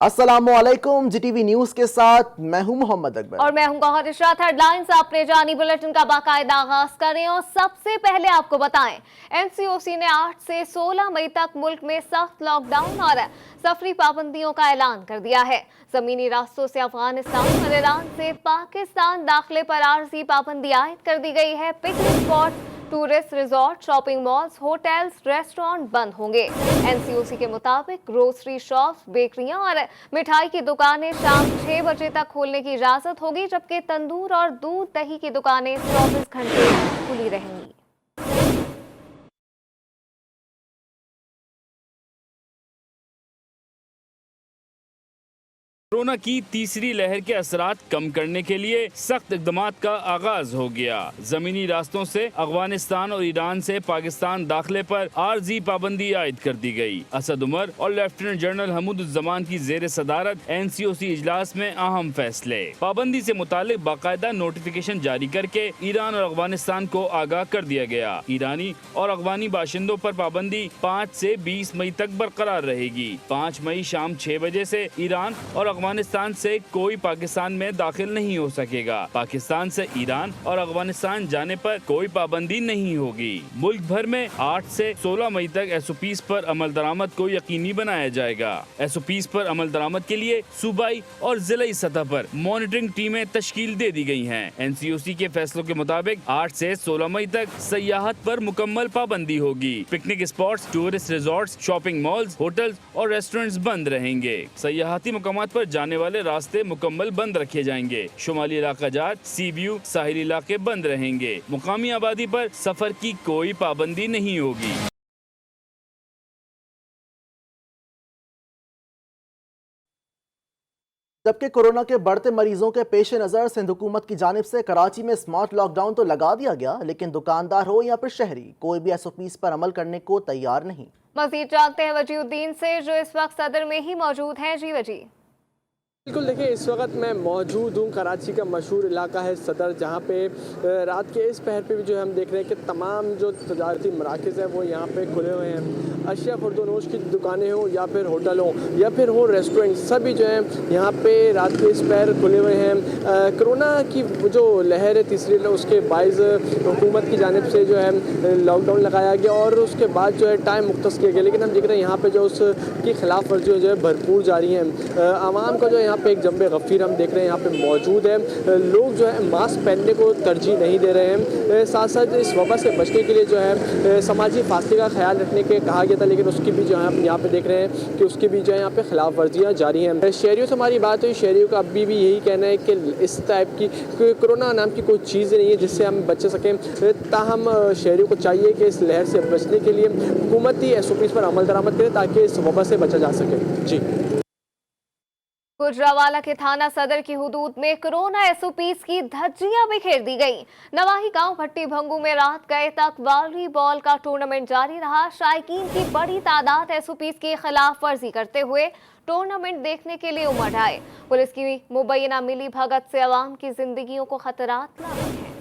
अस्सलामुअलैकुम। जीटीवी न्यूज के साथ मैं हूं मोहम्मद अकबर और मैं हूं गौहर इशरात। हेडलाइंस आपने जानी, बुलेटिन का बाकायदा आगाज करें और सबसे पहले आपको बताएं, एनसीओसी ने 8 से 16 मई तक मुल्क में सख्त लॉकडाउन और सफरी पाबंदियों का ऐलान कर दिया है। जमीनी रास्तों से अफगानिस्तान और ईरान से पाकिस्तान दाखिले पर आरजी पाबंदी आयद कर दी गई है। Picnic spot, tourist resort, shopping malls, hotels, restaurant बंद होंगे। एनसीओसी के मुताबिक ग्रोसरी शॉप्स, बेकरियां और मिठाई की दुकानें शाम 6 बजे तक खोलने की इजाजत होगी, जबकि तंदूर और दूध दही की दुकानें 24 घंटे खुली रहेंगी। कोरोना की तीसरी लहर के असरात कम करने के लिए सख्त इकदाम का आगाज हो गया। जमीनी रास्तों से अफगानिस्तान और ईरान से पाकिस्तान दाखिले पर आरजी पाबंदी आयद कर दी गई। असद उमर और लेफ्टिनेंट जनरल हमूदुज्जमान की जेर सदारत एनसीओसी इजलास में अहम फैसले। पाबंदी से मुतालिक बाकायदा नोटिफिकेशन जारी करके ईरान और अफगानिस्तान को आगाह कर दिया गया। ईरानी और अफगानी बाशिंदों पर पाबंदी 5 से 20 मई तक बरकरार रहेगी। 5 मई शाम 6 बजे से ईरान और अफगानिस्तान से कोई पाकिस्तान में दाखिल नहीं हो सकेगा। पाकिस्तान से ईरान और अफगानिस्तान जाने पर कोई पाबंदी नहीं होगी। मुल्क भर में 8 से 16 मई तक एसओपीज पर अमल दरामद को यकीनी बनाया जाएगा। एसओपीज पर अमल दरामद के लिए सूबाई और जिलाई सतह पर मॉनिटरिंग टीमें तश्कील दे दी गई हैं। एनसीओसी के फैसलों के मुताबिक 8 से 16 मई तक सयाहत पर मुकम्मल पाबंदी होगी। Picnic spots, tourist resorts, shopping malls, hotels और रेस्टोरेंट्स बंद रहेंगे। सयाहती मुकामात पर जाने वाले रास्ते मुकम्मल बंद रखे जाएंगे। शुमाली इलाका जात, सी व्यू, साहिली इलाके बंद रहेंगे। मुकामी आबादी पर सफर की कोई पाबंदी नहीं होगी। जबकि कोरोना के बढ़ते मरीजों के पेश नज़र सिंध हुकूमत की जानिब से कराची में स्मार्ट लॉकडाउन तो लगा दिया गया, लेकिन दुकानदार हो या फिर शहरी, कोई भी एसओपीज पर अमल करने को तैयार नहीं। मजीद जानते हैं वजीउद्दीन से, जो इस वक्त सदर में ही मौजूद हैं। जी वजी। बिल्कुल, देखिए इस वक्त मैं मौजूद हूँ कराची का मशहूर इलाका है सदर, जहाँ पे रात के इस पहर पे भी जो है हम देख रहे हैं कि तमाम जो तजारती मराकज़ हैं वो यहाँ पे खुले हुए हैं। अशिया खुर्दोनोश की दुकानें हों या फिर होटल हों या फिर हो रेस्टोरेंट, सभी जो है यहाँ पे रात के इस पहर खुले हुए हैं। कोरोना की जो लहर है तीसरी, उसके बाइज़ हुकूमत की जानिब से जो है लॉकडाउन लगाया गया और उसके बाद जो है टाइम मुख्तस किया गया, लेकिन हम देख रहे हैं यहाँ पर जो उसकी खिलाफ वर्जी जो है भरपूर जारी है। आवाम का जो यहाँ पे एक जंबे गफ़ीर हम देख रहे हैं यहाँ पे मौजूद है। लोग जो है मास्क पहनने को तरजीह नहीं दे रहे हैं। साथ साथ इस वबा से बचने के लिए जो है समाजी फासले का ख्याल रखने के कहा गया था, लेकिन उसकी भी जो है हम यहाँ पे देख रहे हैं कि उसकी भी जो है यहाँ पे खिलाफ वर्जियाँ जारी हैं। शहरियों से हमारी बात हुई, शहरियों का अभी भी यही कहना है कि इस टाइप की कोरोना नाम की कोई चीज़ नहीं है जिससे हम बच सकें। ताहम शहरियों को चाहिए कि इस लहर से बचने के लिए हुकूमती एसओपीज़ पर अमल दरामद करें ताकि इस वबा से बचा जा सके। जी। गुजरावाला के थाना सदर की हुदूद में कोरोना एसओपीज की धज्जियां बिखेर दी गई। नवाही गांव भट्टी भंगू में रात गए तक वॉलीबॉल का टूर्नामेंट जारी रहा। शायकीन की बड़ी तादाद एसओपीज की खिलाफ वर्जी करते हुए टूर्नामेंट देखने के लिए उमड़ आए। पुलिस की मुबैना मिली भगत से अवाम की जिंदगियों को खतरात लामक है।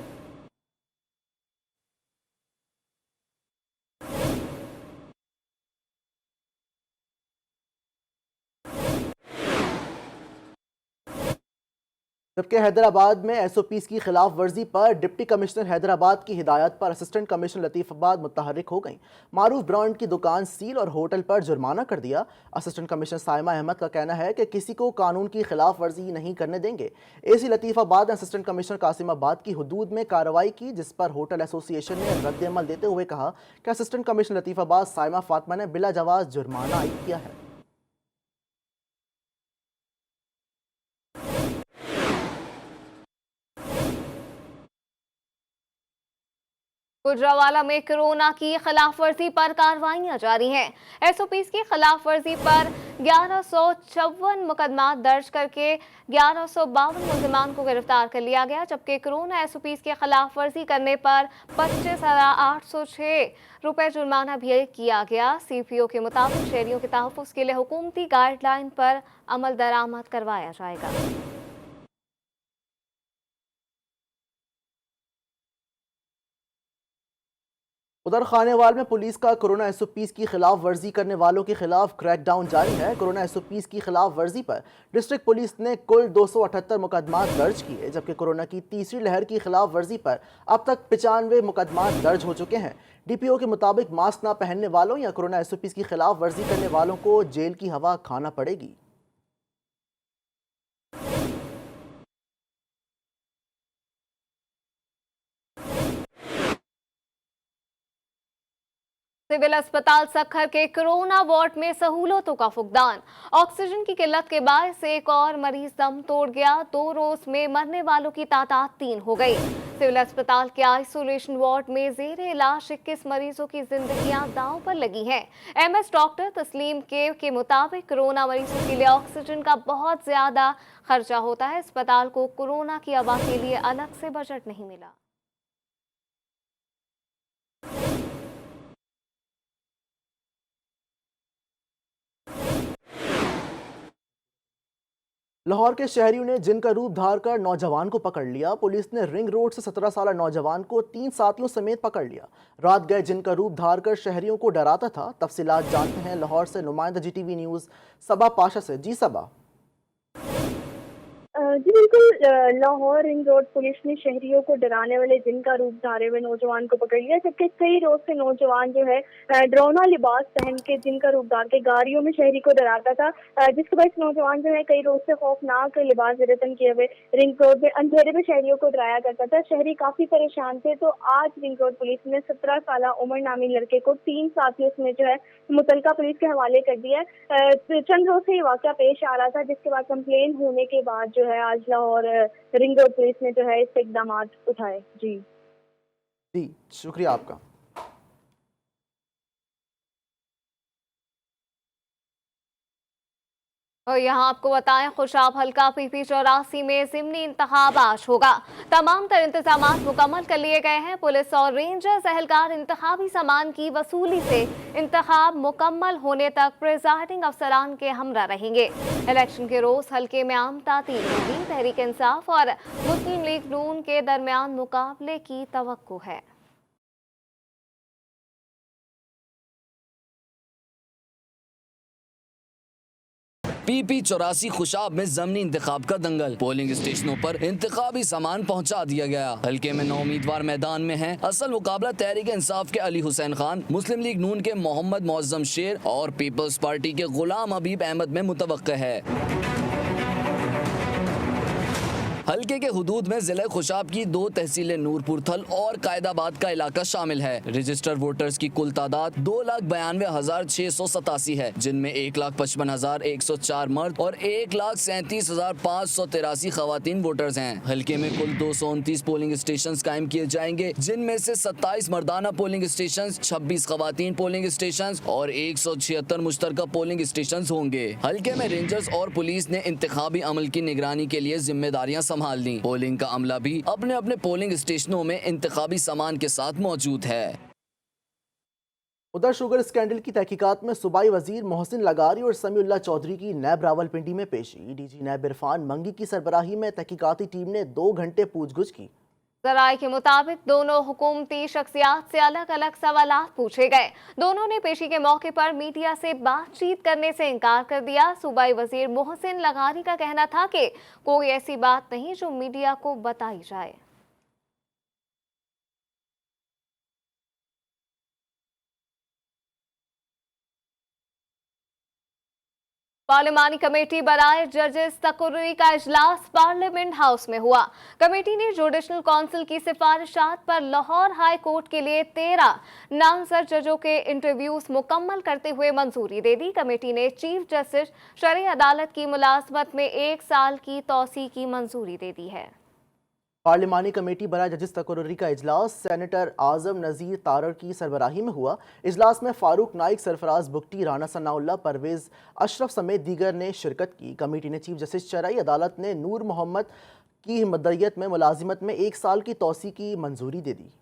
जबकि हैदराबाद में एसओपीज की खिलाफ वर्जी पर डिप्टी कमिश्नर हैदराबाद की हिदायत पर असिस्टेंट कमिश्नर लतीफाबाद मुतहर्रिक हो गई। मारूफ ब्रांड की दुकान सील और होटल पर जुर्माना कर दिया। असिस्टेंट कमिश्नर साइमा अहमद का कहना है कि किसी को कानून की खिलाफ वर्जी नहीं करने देंगे। एसी लतीफाबाद ने असिस्टेंट कमिश्नर कासिमाबाद की हुदूद में कार्रवाई की, जिस पर होटल एसोसिएशन ने रद्द-ए-अमल देते हुए कहा कि असिस्टेंट कमिश्नर लतीफाबाद साइमा फातिमा ने बिला जवाज जुर्माना आयद किया है। गुजरावाला में कोरोना की खिलाफ वर्जी पर कार्रवाइयां जारी हैं। एसओपीज की खिलाफ वर्जी पर 1154 मुकदमा दर्ज करके 1152 मुलजिमान को गिरफ्तार कर लिया गया, जबकि कोरोना एसओपीज की खिलाफ वर्जी करने पर 25,806 रुपए जुर्माना भी किया गया। सीपीओ के मुताबिक शहरियों के तहफ़्फ़ुज़ के लिए हुकूमती गाइडलाइन पर अमल दरामद करवाया जाएगा। उधर खानेवाल में पुलिस का कोरोना एसओपीज की खिलाफ वर्जी करने वालों के खिलाफ क्रैकडाउन जारी है। कोरोना एसओपीज की खिलाफ वर्जी पर डिस्ट्रिक्ट पुलिस ने कुल 278 मुकदमा दर्ज किए, जबकि कोरोना की तीसरी लहर की खिलाफ वर्जी पर अब तक 95 मुकदमा दर्ज हो चुके हैं। डीपीओ के मुताबिक मास्क न पहनने वालों या कोरोना एसओपीज की खिलाफ वर्जी करने वालों को जेल की हवा खाना पड़ेगी। सिविल अस्पताल सखर के कोरोना वार्ड में सहूलतों का फुकदान। ऑक्सीजन की किल्लत के बायस एक और मरीज दम तोड़ गया। 2 रोज में मरने वालों की तादाद 3 हो गई। सिविल अस्पताल के आइसोलेशन वार्ड में जेरे इलाज 21 मरीजों की जिंदगियां दांव पर लगी हैं। एमएस डॉक्टर तस्लीम के मुताबिक कोरोना मरीजों के लिए ऑक्सीजन का बहुत ज्यादा खर्चा होता है। अस्पताल को कोरोना की वबा के लिए अलग से बजट नहीं मिला। लाहौर के शहरियों ने जिन का रूप धार कर नौजवान को पकड़ लिया। पुलिस ने रिंग रोड से 17 साल नौजवान को 3 साथियों समेत पकड़ लिया। रात गए जिन का रूप धार कर शहरियों को डराता था। तफसीलात जानते हैं लाहौर से नुमाइंदा जीटीवी न्यूज़ सबा पाशा से। जी सबा। जी बिल्कुल, लाहौर रिंग रोड पुलिस ने शहरियों को डराने वाले जिन का रूप धारे हुए नौजवान को पकड़ लिया, जबकि कई रोज से नौजवान जो है डरावना लिबास पहन के जिन का रूप धार के गाड़ियों में शहरी को डराता था, जिसके बाद नौजवान जो है कई रोज से खौफनाक लिबास रतन किए हुए रिंग रोड में अंधेरे में शहरियों को डराया करता था। शहरी काफी परेशान थे, तो आज रिंग रोड पुलिस ने 17 साल उमर नामी लड़के को 3 साथियों में जो है मुतलका पुलिस के हवाले कर दिया है। चंद रोज से ये वाकया पेश आ रहा था, जिसके बाद कंप्लेन होने के बाद जो है आज लाहौर रिंग रोड पुलिस ने जो है इस इकदाम उठाए। जी शुक्रिया आपका। और यहाँ आपको बताएं, खुशाब हल्का पीपी 84 में ज़िमनी इंतखाब आज होगा। तमाम तर इंतजाम मुकम्मल कर लिए गए हैं। पुलिस और रेंजर्स एहलकार इंतखाबी सामान की वसूली से इंतखाब मुकम्मल होने तक प्रिजाइडिंग अफसरान के हमरा रहेंगे। इलेक्शन के रोज हल्के में आम तातील होगी। तहरीक इंसाफ और मुस्लिम लीग नून के दरमियान मुकाबले की तवक्को है। पीपी 84 खुशाब में जमनी इंतखाब का दंगल। पोलिंग स्टेशनों पर इंतखाबी सामान पहुंचा दिया गया। हल्के में 9 उम्मीदवार मैदान में हैं। असल मुकाबला तहरीक इंसाफ के अली हुसैन खान, मुस्लिम लीग नून के मोहम्मद मुअज्जम शेर और पीपल्स पार्टी के गुलाम हबीब अहमद में मुतवक्किल है। हल्के के हुदूद में जिले खुशाब की 2 तहसीलें नूरपुर थल और कायदाबाद का इलाका शामिल है। रजिस्टर्ड वोटर्स की कुल तादाद 2,92,687 है, जिनमें 1,55,104 मर्द और 1,37,583 खवातीन वोटर्स हैं। हल्के में कुल 229 पोलिंग स्टेशन कायम किए जाएंगे, जिनमें से 27 मर्दाना पोलिंग स्टेशन, 26 खवातीन पोलिंग स्टेशन और 176 मुश्तरका पोलिंग स्टेशन होंगे। हल्के में रेंजर्स और पुलिस ने इंतखाबी अमल की निगरानी के लिए जिम्मेदारियां संभाल ली। पोलिंग का अमला भी अपने अपने पोलिंग स्टेशनों में इंतखाबी सामान के साथ मौजूद है। उधर शुगर स्कैंडल की तहकीकात में सूबाई वजीर मोहसिन लगारी और समीउल्लाह चौधरी की नैब रावलपिंडी में पेशी। डीजी नैब इरफान मंगी की सरबराही में तहकीकाती टीम ने 2 घंटे पूछगछ की। जराये के मुताबिक दोनों हुकूमती शख्सियात से अलग अलग सवालात पूछे गए। दोनों ने पेशी के मौके पर मीडिया से बातचीत करने से इनकार कर दिया। सूबाई वजीर मोहसिन लगारी का कहना था कि कोई ऐसी बात नहीं जो मीडिया को बताई जाए। पार्लिमानी कमेटी बराए जजेस तकर्री का इजलास पार्लियामेंट हाउस में हुआ। कमेटी ने जुडिशल काउंसिल की सिफारिशात पर लाहौर हाई कोर्ट के लिए 13 नामजद जजों के इंटरव्यूज मुकम्मल करते हुए मंजूरी दे दी। कमेटी ने चीफ जस्टिस शरई अदालत की मुलाजमत में 1 साल की तौसी की मंजूरी दे दी है। पार्लिमानी कमेटी बराए जजिस तकर्री का इजलास सेनेटर आजम नज़ीर तारड़ की सरबराही में हुआ। इजलास में फारूक नाइक, सरफराज बुगटी, राना सनाउल्लाह, परवेज अशरफ समेत दीगर ने शिरकत की। कमेटी ने चीफ जस्टिस शरई अदालत ने नूर मोहम्मद की मदयत में मुलाजिमत में 1 साल की तौसी की मंजूरी दे दी।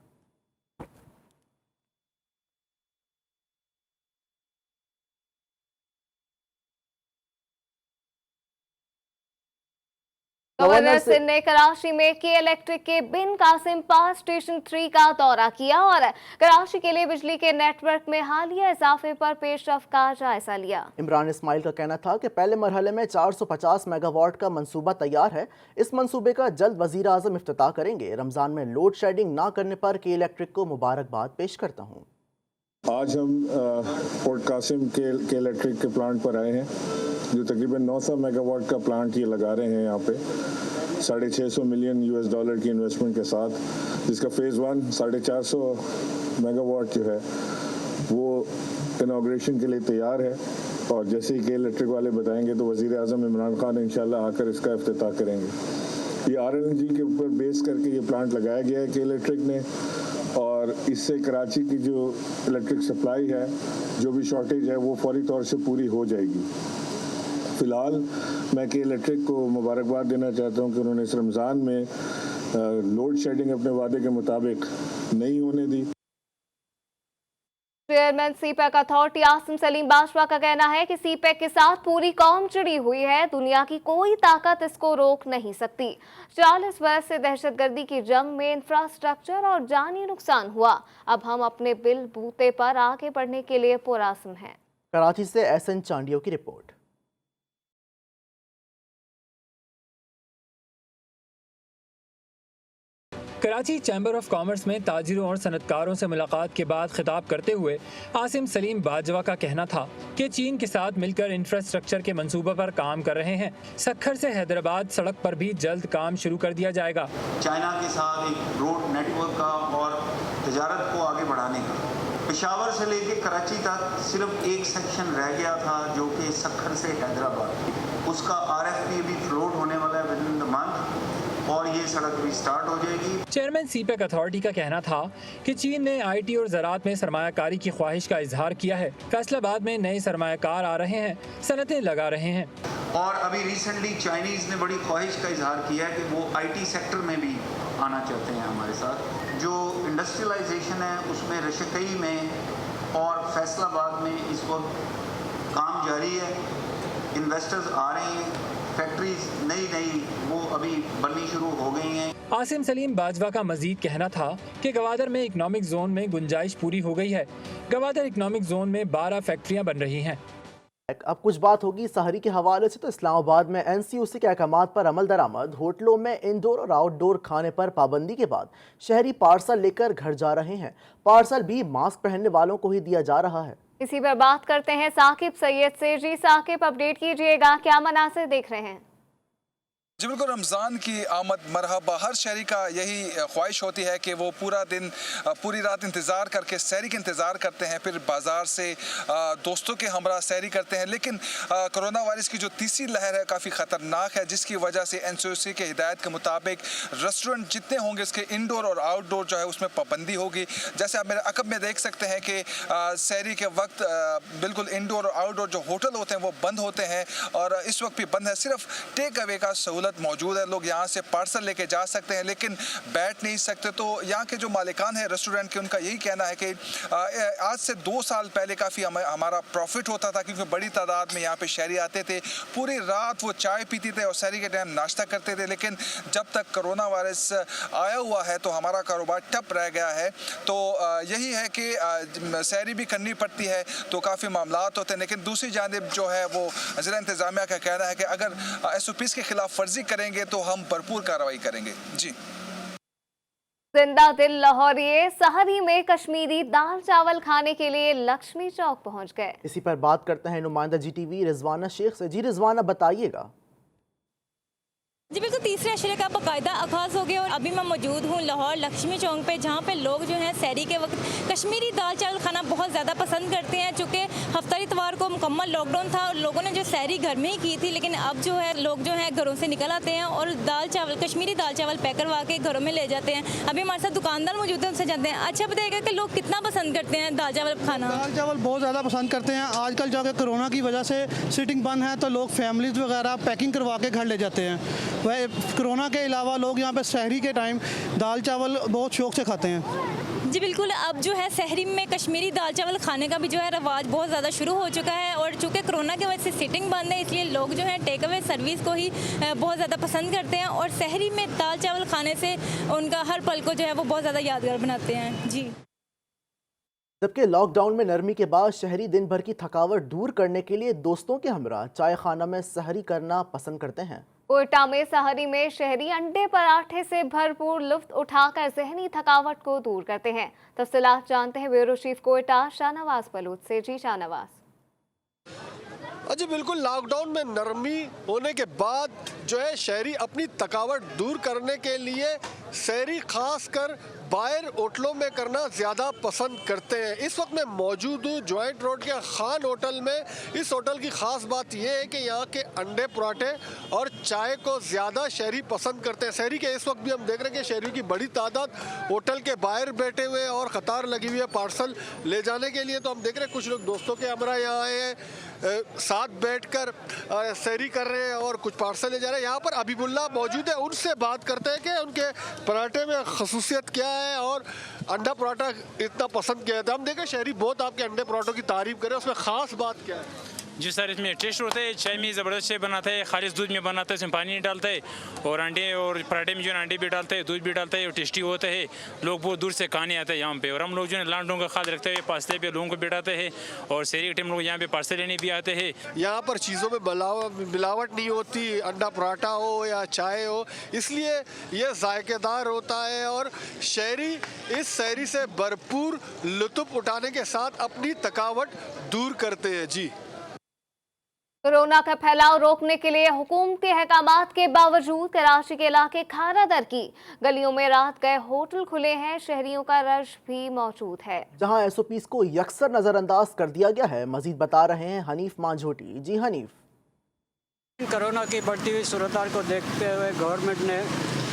गवर्नर सिंह ने कराची में के इलेक्ट्रिक के बिन कासिम पावर स्टेशन 3 का दौरा किया और कराची के लिए बिजली के नेटवर्क में हालिया इजाफे पर पेशरफ का जायजा लिया। इमरान इस्माइल का कहना था कि पहले मरहले में 450 मेगावाट का मंसूबा तैयार है। इस मंसूबे का जल्द वजीर आजम इफ्तिताह करेंगे। रमजान में लोड शेडिंग ना करने पर के इलेक्ट्रिक को मुबारकबाद पेश करता हूँ। आज हम पोर्ट कासिम के इलेक्ट्रिक के प्लांट पर आए हैं, जो तकरीबन 900 मेगावाट का प्लांट ये लगा रहे हैं यहाँ पे $650 मिलियन की इन्वेस्टमेंट के साथ, जिसका फेज़ 1 450 मेगावाट जो है वो इनॉग्रेशन के लिए तैयार है। और जैसे ही के इलेक्ट्रिक वाले बताएंगे तो वज़ीर आज़म इमरान खान इंशाल्लाह आकर इसका इफ्तिताह करेंगे। ये RLNG के ऊपर बेस करके ये प्लांट लगाया गया है के इलेक्ट्रिक ने, और इससे कराची की जो इलेक्ट्रिक सप्लाई है, जो भी शॉर्टेज है, वो फौरी तौर से पूरी हो जाएगी। फ़िलहाल मैं के इलेक्ट्रिक को मुबारकबाद देना चाहता हूँ कि उन्होंने इस रमज़ान में लोड शेडिंग अपने वादे के मुताबिक नहीं होने दी। Chairman CPEC authority Asim Saleem Bajwa का कहना है कि सीपैक के साथ पूरी कौम जुड़ी हुई है। दुनिया की कोई ताकत इसको रोक नहीं सकती। 40 बरस से दहशतगर्दी की जंग में इंफ्रास्ट्रक्चर और जानी नुकसान हुआ। अब हम अपने बिल बूते पर आगे बढ़ने के लिए पुरअज़्म हैं। कराची से SN चांडियो की report. Karachi chamber of commerce में ताजिरों और सनतकारों से मुलाकात के बाद खिताब करते हुए आसिम सलीम बाजवा का कहना था कि चीन के साथ मिलकर इंफ्रास्ट्रक्चर के मंसूबे पर काम कर रहे हैं। सखर से हैदराबाद सड़क पर भी जल्द काम शुरू कर दिया जाएगा। चाइना के साथ एक रोड नेटवर्क का और तजारत को आगे बढ़ाने का, पेशावर से लेके कराची तक सिर्फ एक सेक्शन रह गया था जो कि सखर से हैदराबाद, उसका RFP भी फ्लोट होने वाला है विद इन द मंथ और ये सड़क भी स्टार्ट हो जाएगी। चेयरमैन सीपैक अथॉरिटी का कहना था कि चीन ने IT और ज़राअत में सरमायाकारी की ख्वाहिश का इजहार किया है। फैसलाबाद में नए सरमायाकार आ रहे हैं, सनतें लगा रहे हैं। और अभी रिसेंटली चाइनीज़ ने बड़ी ख्वाहिश का इजहार किया है कि वो IT सेक्टर में भी आना चाहते हैं हमारे साथ। जो इंडस्ट्रियलाइजेशन है उसमें रशकई में और फैसलाबाद में इस वक्त काम जारी है। इन्वेस्टर्स आ रहे हैं, फैक्ट्रीज नई वो अभी बननी शुरू हो गई हैं। आसिम सलीम बाजवा का मजीद कहना था कि गवादर में इकनॉमिक जोन में गुंजाइश पूरी हो गई है। गवादर इकनॉमिक जोन में 12 फैक्ट्रियां बन रही हैं। अब कुछ बात होगी सहरी के हवाले से, तो इस्लामाबाद में NCOC के अहकामात पर अमल दरामद। होटलों में इंडोर और आउटडोर खाने पर पाबंदी के बाद शहरी पार्सल लेकर घर जा रहे हैं। पार्सल भी मास्क पहनने वालों को ही दिया जा रहा है। इसी पर बात करते हैं साकिब सैयद से। जी साकिब, अपडेट कीजिएगा, क्या मनासिर देख रहे हैं? जी बिल्कुल, रमज़ान की आमद मरहबा। हर शहरी का यही ख्वाहिश होती है कि वो पूरा दिन पूरी रात इंतज़ार करके सहरी का इंतज़ार करते हैं, फिर बाज़ार से दोस्तों के हमरा सहरी करते हैं। लेकिन कोरोना वायरस की जो तीसरी लहर है काफ़ी ख़तरनाक है, जिसकी वजह से NCOC के हिदायत के मुताबिक रेस्टोरेंट जितने होंगे उसके इंडोर और आउटडोर जो है उसमें पाबंदी होगी। जैसे आप मेरे अकब में देख सकते हैं कि सहरी के वक्त बिल्कुल इंडोर और आउटडोर जो होटल होते हैं वो बंद होते हैं और इस वक्त भी बंद है। सिर्फ टेक अवे का सहूलत मौजूद है, लोग यहाँ से पार्सल लेके जा सकते हैं लेकिन बैठ नहीं सकते। तो यहाँ के जो मालिकान हैं रेस्टोरेंट के, उनका यही कहना है कि आज से 2 साल पहले काफ़ी हमारा प्रॉफिट होता था, क्योंकि बड़ी तादाद में यहाँ पे शहरी आते थे, पूरी रात वो चाय पीते थे और सहरी के टाइम नाश्ता करते थे। लेकिन जब तक कोरोना वायरस आया हुआ है तो हमारा कारोबार ठप रह गया है। तो यही है कि सहरी भी करनी पड़ती है तो काफ़ी मामलात होते हैं। लेकिन दूसरी जानिब जो है वो ज़िला इंतज़ामिया का कहना है कि अगर SOPs के खिलाफ वर्जी करेंगे तो हम भरपूर कार्रवाई करेंगे। जी, जिंदा दिल लाहौरिये सहरी में कश्मीरी दाल चावल खाने के लिए लक्ष्मी चौक पहुंच गए। इसी पर बात करते हैं नुमाइंदा GTV रिजवाना शेख से। जी रिजवाना, बताइएगा। जी बिल्कुल, तीसरे अशरे का बाकायदा आगाज़ हो गया और अभी मैं मौजूद हूँ लाहौर लक्ष्मी चौक पे, जहाँ पे लोग जो हैं सहरी के वक्त कश्मीरी दाल चावल खाना बहुत ज़्यादा पसंद करते हैं। चूँकि हफ्ता इतवार को मुकम्मल लॉकडाउन था और लोगों ने जो सहरी घर में ही की थी, लेकिन अब जो है लोग जो है घरों से निकल आते हैं और दाल चावल कश्मीरी दाल चावल पैक करवा के घरों में ले जाते हैं। अभी हमारे साथ दुकानदार मौजूद हैं, उनसे जानते हैं। अच्छा बताइएगा कि लोग कितना पसंद करते हैं दाल चावल खाना? दाल चावल बहुत ज़्यादा पसंद करते हैं। आजकल जो कि कोरोना की वजह से सिटिंग बंद है तो लोग फैमिलीज़ वगैरह पैकिंग करवा के घर ले जाते हैं। वह कोरोना के अलावा लोग यहाँ पे सहरी के टाइम दाल चावल बहुत शौक से खाते हैं। जी बिल्कुल, अब जो है शहरी में कश्मीरी दाल चावल खाने का भी जो है रवाज बहुत ज़्यादा शुरू हो चुका है और चूँकि कोरोना की वजह से सिटिंग बंद है, इसलिए लोग जो है टेक अवे सर्विस को ही बहुत ज़्यादा पसंद करते हैं और शहरी में दाल चावल खाने से उनका हर पल को जो है वो बहुत ज़्यादा यादगार बनाते हैं। जी, जबकि लॉकडाउन में नरमी के बाद शहरी दिन भर की थकावट दूर करने के लिए दोस्तों के हमरा चाय खाना में सहरी करना पसंद करते हैं। कोयटा में सहरी में शहरी अंडे पराठे से भरपूर लुत्फ उठाकर जहनी थकावट को दूर करते हैं। तफसीलात जानते हैं ब्यूरो चीफ कोयटा शाहनवाज बलूच से। जी शाहनवाज। जी बिल्कुल, लॉकडाउन में नरमी होने के बाद जो है शहरी अपनी थकावट दूर करने के लिए शहरी खासकर बाहर होटलों में करना ज़्यादा पसंद करते हैं। इस वक्त मैं मौजूद हूँ जॉइंट रोड के खान होटल में। इस होटल की ख़ास बात यह है कि यहाँ के अंडे पराठे और चाय को ज़्यादा शहरी पसंद करते हैं। शहरी के इस वक्त भी हम देख रहे हैं कि शहरियों की बड़ी तादाद होटल के बाहर बैठे हुए और कतार लगी हुई है पार्सल ले जाने के लिए। तो हम देख रहे हैं कुछ लोग दोस्तों के हमरा यहाँ आए हैं, साथ बैठकर सहरी कर रहे हैं और कुछ पार्सल ले जा रहे हैं। यहाँ पर अबीबुल्ला मौजूद है, उनसे बात करते हैं कि उनके पराठे में खसूसियत क्या है और अंडा पराठा इतना पसंद किया था। हम देखें शहरी बहुत आपके अंडे पराठों की तारीफ करें, उसमें ख़ास बात क्या है? जी सर, इसमें टेस्ट होता है, चाय में ज़बरदस्त चाय बनाता है, खालिश दूध में बनाता है, इसमें पानी नहीं डालता है और अंडे और पराठे में जो है अंडे भी डालते हैं, दूध भी डालता है और टेस्टी होता है। लोग बहुत दूर से खाने आते हैं यहाँ पे और हम लोग जो है लांडों का ख्याल रखते हैं, पास्ते पे लोगों को बैठाते हैं और शहरी के टाइम लोग यहाँ पे पार्सल लेने भी आते हैं। यहाँ पर चीज़ों में मिलावट नहीं होती, अंडा पराठा हो या चाय हो, इसलिए ये जायकेदार होता है और शहरी इस शहरी से भरपूर लुत्फ उठाने के साथ अपनी थकावट दूर करते हैं। जी, कोरोना का फैलाव रोकने के लिए हुकूमती अहकामात के बावजूद कराची के इलाके खारादर की गलियों में रात गए होटल खुले हैं। शहरियों का रश भी मौजूद है, जहां SOPs को यकसर नजरअंदाज कर दिया गया है। मजीद बता रहे हैं हनीफ मांझोटी। जी हनीफ। कोरोना की बढ़ती हुई सूरत को देखते हुए गवर्नमेंट ने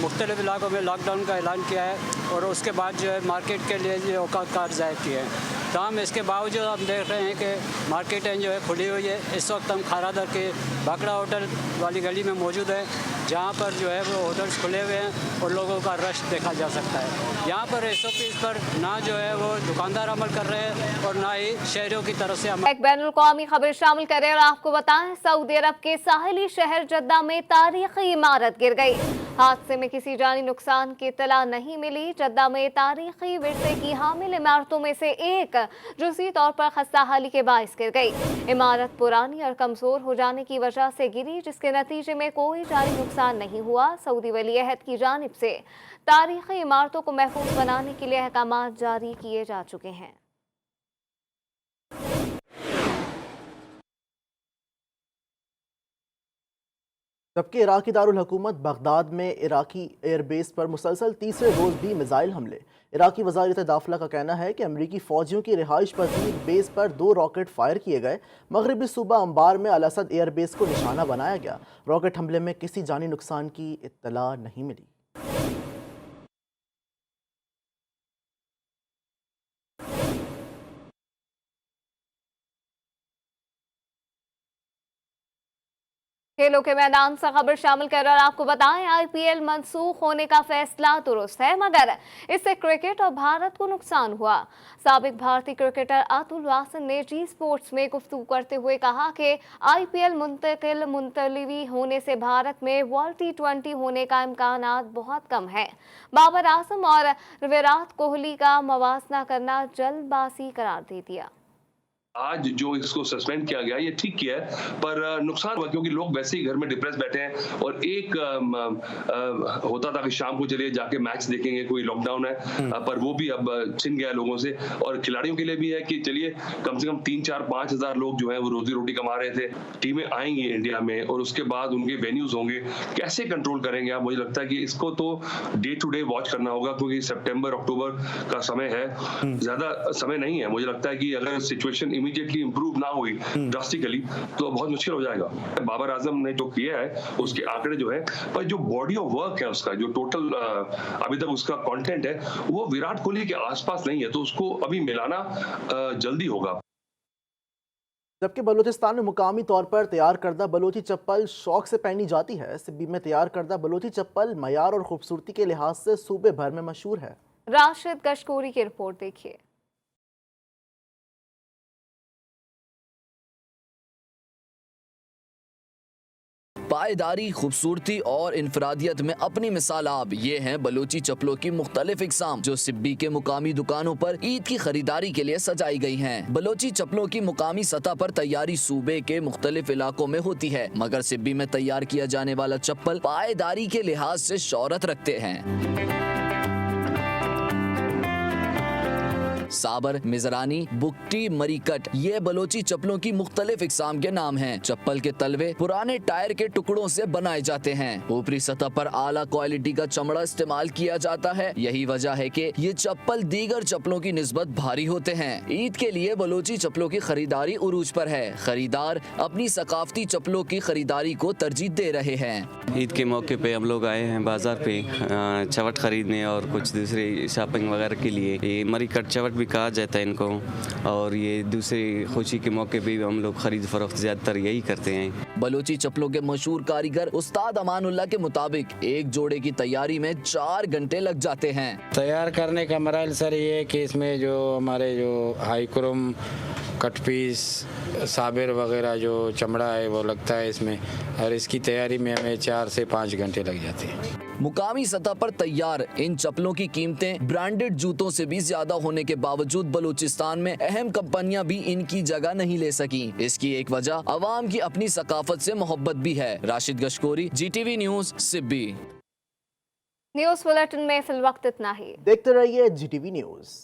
मुख्तलिफ इलाकों में लॉकडाउन का ऐलान किया है और उसके बाद जो है मार्केट के लिए जो औकात कार ज़ाहिर किए हैं। तमाम इसके बावजूद हम देख रहे हैं कि मार्केटें जो है खुली हुई है। इस वक्त हम खारादर के बाकड़ा होटल वाली गली में मौजूद है, जहाँ पर जो है वो होटल्स खुले हुए हैं और लोगों का रश देखा जा सकता है। यहाँ पर SOPs पर ना जो है वो दुकानदार अमल कर रहे हैं और ना ही शहरियों की तरफ से एक बैनुल-अक़वामी खबर शामिल करें और आपको बताएं, सऊदी अरब के साहिली शहर जद्दा में तारीखी इमारत गिर गई। हादसे में किसी जानी नुकसान की इत्तला नहीं मिली। जद्दा में तारीखी विरसे की हामिल इमारतों में से एक जुज़ी तौर पर खस्ताहाली के बाइस गिर गई। इमारत पुरानी और कमजोर हो जाने की वजह से गिरी, जिसके नतीजे में कोई जानी नुकसान नहीं हुआ। सऊदी वली अहद की जानिब से तारीखी इमारतों को महफूज बनाने के लिए अहकाम जारी किए जा चुके हैं। जबकि इराकी दारुल हुकूमत बगदाद में इराकी एयरबेस पर मुसलसल तीसरे रोज़ भी मिसाइल हमले। इराकी वज़ारत दाखिला का कहना है कि अमरीकी फ़ौजियों की रिहाइश पजीर बेस पर 2 रॉकेट फायर किए गए। मगरबी सूबा अंबार में अल असद एयरबेस को निशाना बनाया गया। रॉकेट हमले में किसी जानी नुकसान की इत्तला नहीं मिली। खेलों के मैदान से खबर शामिल कर और आपको बताएं, IPL मंसूख होने का फैसला दुरुस्त है, मगर इससे क्रिकेट और भारत को नुकसान हुआ। साबिक भारतीय क्रिकेटर अतुल वासन ने जी स्पोर्ट्स में गुफ्तगू करते हुए कहा कि IPL मुंतलवी होने से भारत में वर्ल्ड T20 होने का इम्कानात बहुत कम है। बाबर आजम और विराट कोहली का मवाजना करना जल्दबाजी करार दे दिया। आज जो इसको सस्पेंड किया गया ये ठीक किया है, पर नुकसान हुआ क्योंकि लोग वैसे ही घर में डिप्रेस बैठे हैं और एक होता था कि शाम को चलिए जाके मैच देखेंगे, कोई लॉकडाउन है, पर वो भी अब छिन गया लोगों से। और खिलाड़ियों के लिए भी है कि चलिए कम से कम 3-4-5 हज़ार लोग जो है वो रोजी रोटी कमा रहे थे, टीमें आएंगी इंडिया में और उसके बाद उनके वेन्यूज होंगे, कैसे कंट्रोल करेंगे आप? मुझे लगता है कि इसको तो डे टू डे वॉच करना होगा क्योंकि सितंबर अक्टूबर का समय है, ज्यादा समय नहीं है। मुझे लगता है कि अगर सिचुएशन इमीडिएटली इंप्रूव ना हुई ड्रास्टिकली तो बहुत मुश्किल हो जाएगा। बाबर आजम ने जो किया है उसके आंकड़े जो है, पर जो बॉडी ऑफ वर्क है उसका, जो टोटल अभी तक उसका कंटेंट है वो विराट कोहली के आसपास नहीं है, तो उसको अभी मिलाना जल्दी होगा। जबकि बलूचिस्तान में मुकामी तौर पर तैयार करदा बलोची चप्पल शौक से पहनी जाती है। सिब्बी में तैयार करदा बलोची चप्पल मयार और खूबसूरती के लिहाज से सूबे भर में मशहूर है। राशिद कशकोरी की रिपोर्ट देखिए। पायदारी, खूबसूरती और इनफरादियत में अपनी मिसाल आप, ये हैं बलोची चप्पलों की मुख्तलिफ इकसाम जो सिब्बी के मुकामी दुकानों पर ईद की खरीदारी के लिए सजाई गई हैं। बलोची चप्पलों की मुकामी सतह पर तैयारी सूबे के मुख्तलिफ इलाकों में होती है, मगर सिब्बी में तैयार किया जाने वाला चप्पल पायदारी के लिहाज से शोहरत रखते हैं। साबर, मिजरानी, बुकटी, मरीकट ये बलोची चप्पलों की मुख्तलिफ इकसाम के नाम हैं। चप्पल के तलवे पुराने टायर के टुकड़ों से बनाए जाते हैं। ऊपरी सतह पर आला क्वालिटी का चमड़ा इस्तेमाल किया जाता है। यही वजह है कि ये चप्पल दीगर चप्पलों की निस्बत भारी होते हैं। ईद के लिए बलोची चप्पलों की खरीदारी उरूज पर है। खरीदार अपनी सकाफती चप्पलों की खरीदारी को तरजीह दे रहे हैं। ईद के मौके पे हम लोग आए हैं बाजार पे चवट खरीदने और कुछ दूसरे शॉपिंग वगैरह के लिए। ये मरीकट चवट भी कहा जाता है इनको, और ये दूसरे खुशी के मौके पे भी हम लोग खरीद फरोख्त ज्यादातर यही करते हैं। बलोची चप्पलों के मशहूर कारीगर उस्ताद अमानुल्लाह के मुताबिक एक जोड़े की तैयारी में 4 घंटे लग जाते हैं। तैयार करने का मराइल सर ये है कि इसमें जो हमारे जो हाईक्रोम कट पीस साबिर वगैरह जो चमड़ा है वो लगता है इसमें, और इसकी तैयारी में हमें 4 से 5 घंटे लग जाते हैं। मुकामी सतह पर तैयार इन चप्पलों की कीमतें ब्रांडेड जूतों से भी ज्यादा होने के बावजूद बलूचिस्तान में अहम कंपनियां भी इनकी जगह नहीं ले सकी। इसकी एक वजह अवाम की अपनी सकाफत से मोहब्बत भी है। Rashid Kashkori, GTV news, Sibi. News bulletin में फिल वक्त इतना ही। देखते रहिए GTV न्यूज।